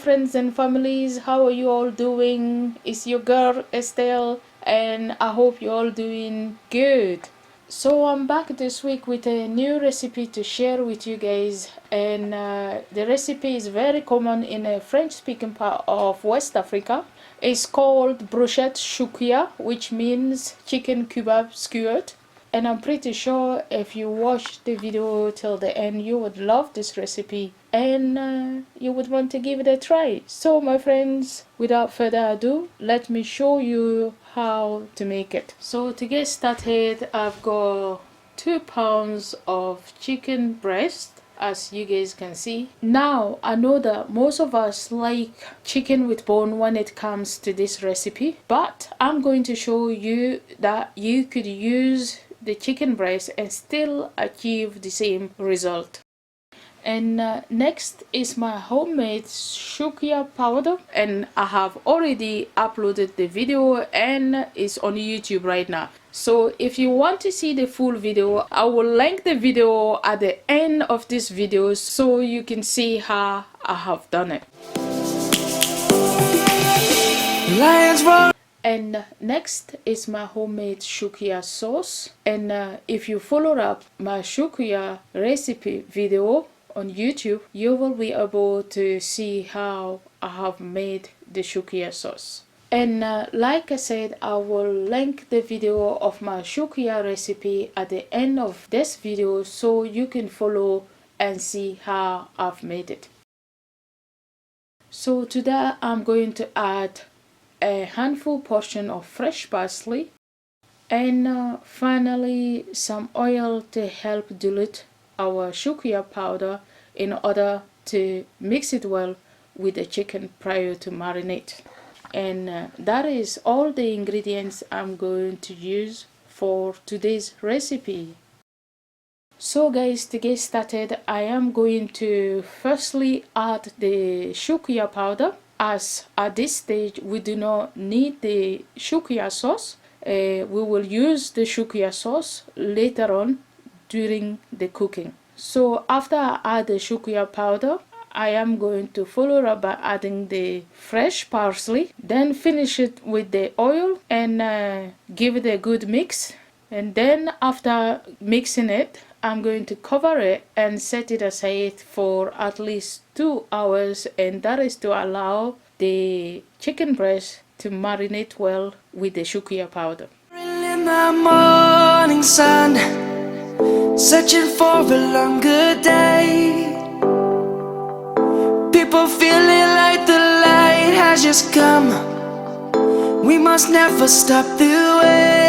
friends and families, how are you all doing? It's your girl Estelle, and I hope you're all doing good. So I'm back this week with a new recipe to share with you guys, and the recipe is very common in a French speaking part of West Africa. It's called Brochettes Choukouya, which means chicken kebab skewered. And I'm pretty sure if you watch the video till the end, you would love this recipe and you would want to give it a try. So my friends, without further ado, let me show you how to make it. So to get started, I've got 2 pounds of chicken breast, as you guys can see. Now I know that most of us like chicken with bone when it comes to this recipe, but I'm going to show you that you could use the chicken breast and still achieve the same result. And next is my homemade Choukouya powder, and I have already uploaded the video and it's on YouTube right now. So if you want to see the full video, I will link the video at the end of this video so you can see how I have done it. And next is my homemade Choukouya sauce, and if you follow up my Choukouya recipe video on YouTube, you will be able to see how I have made the Choukouya sauce. And like I said, I will link the video of my Choukouya recipe at the end of this video so you can follow and see how I've made it. So to that, I'm going to add a handful portion of fresh parsley, and finally some oil to help dilute our Choukouya powder in order to mix it well with the chicken prior to marinate. And that is all the ingredients I'm going to use for today's recipe. So guys, to get started, I am going to firstly add the Choukouya powder, as at this stage we do not need the Choukouya sauce. We will use the Choukouya sauce later on during the cooking. So after I add the Choukouya powder, I am going to follow up by adding the fresh parsley, then finish it with the oil and give it a good mix. And then after mixing it, I'm going to cover it and set it aside for at least 2 hours, and that is to allow the chicken breast to marinate well with the Choukouya powder. In the morning sun, searching for a longer day. People feeling like the light has just come. We must never stop the way.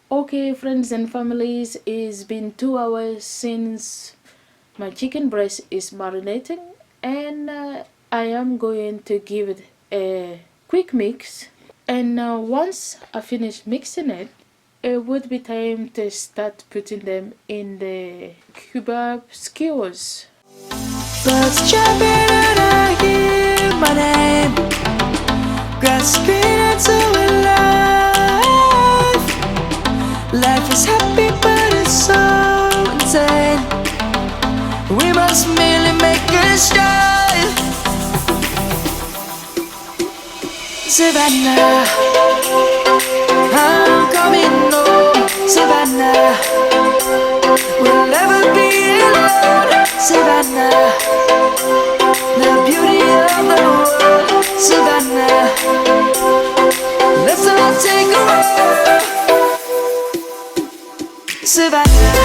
Okay friends and families, it's been 2 hours since my chicken breast is marinating, and I am going to give it a quick mix. And once I finish mixing it, it would be time to start putting them in the kebab skewers. Birds jumping and I hear my name, grasping into life. Life is happy but it's so insane. We must merely make a strive. Savannah, I'm coming home. Savannah, we'll never be alone. Savannah, the beauty of the world. Savannah, let's all take a walk. Savannah.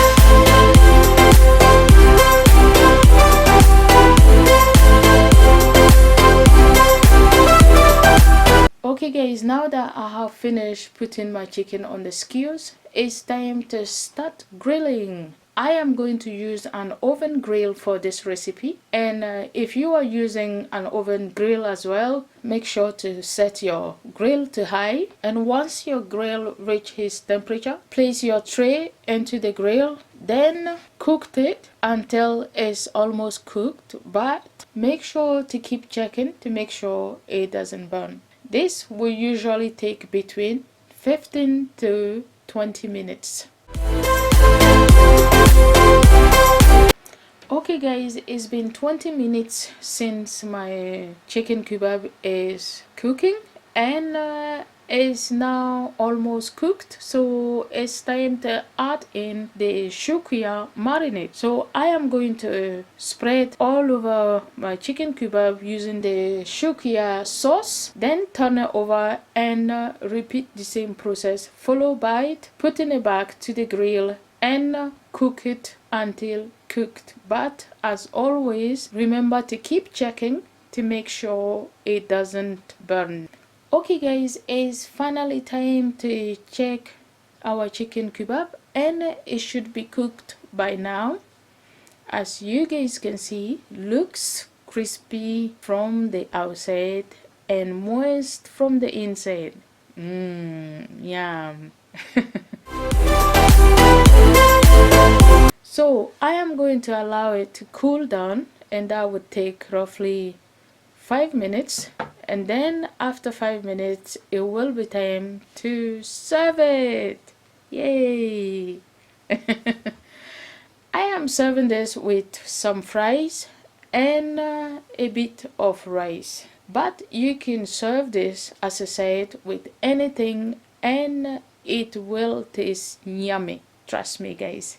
Okay guys, now that I have finished putting my chicken on the skewers, it's time to start grilling. I am going to use an oven grill for this recipe, and if you are using an oven grill as well, make sure to set your grill to high. And once your grill reaches temperature, place your tray into the grill, then cook it until it's almost cooked, but make sure to keep checking to make sure it doesn't burn. This will usually take between 15 to 20 minutes. Okay guys, it's been 20 minutes since my chicken kebab is cooking, and is now almost cooked, so it's time to add in the Choukouya marinade. So I am going to spread all over my chicken kebab using the Choukouya sauce, then turn it over and repeat the same process, followed by putting it back to the grill and cook it until cooked. But as always, remember to keep checking to make sure it doesn't burn. Okay guys, it's finally time to check our chicken kebab, and it should be cooked by now. As you guys can see, looks crispy from the outside and moist from the inside. Yum. So I am going to allow it to cool down, and that would take roughly 5 minutes, and then after 5 minutes it will be time to serve it. Yay. I am serving this with some fries and a bit of rice, but you can serve this as a side with anything and it will taste yummy, trust me guys.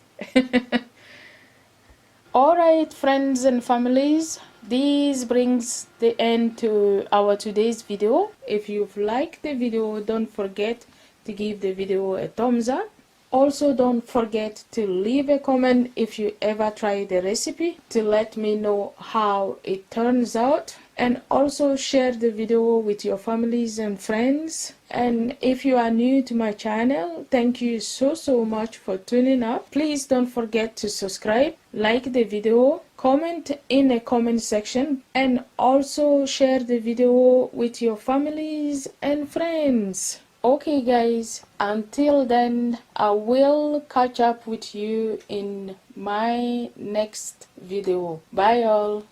Alright friends and families, this brings the end to our today's video. If you've liked the video, don't forget to give the video a thumbs up. Also don't forget to leave a comment if you ever try the recipe to let me know how it turns out, and also share the video with your families and friends. And if you are new to my channel, thank you so much for tuning up. Please don't forget to subscribe, like the video, comment in the comment section, and also share the video with your families and friends. Okay guys, until then, I will catch up with you in my next video. Bye all.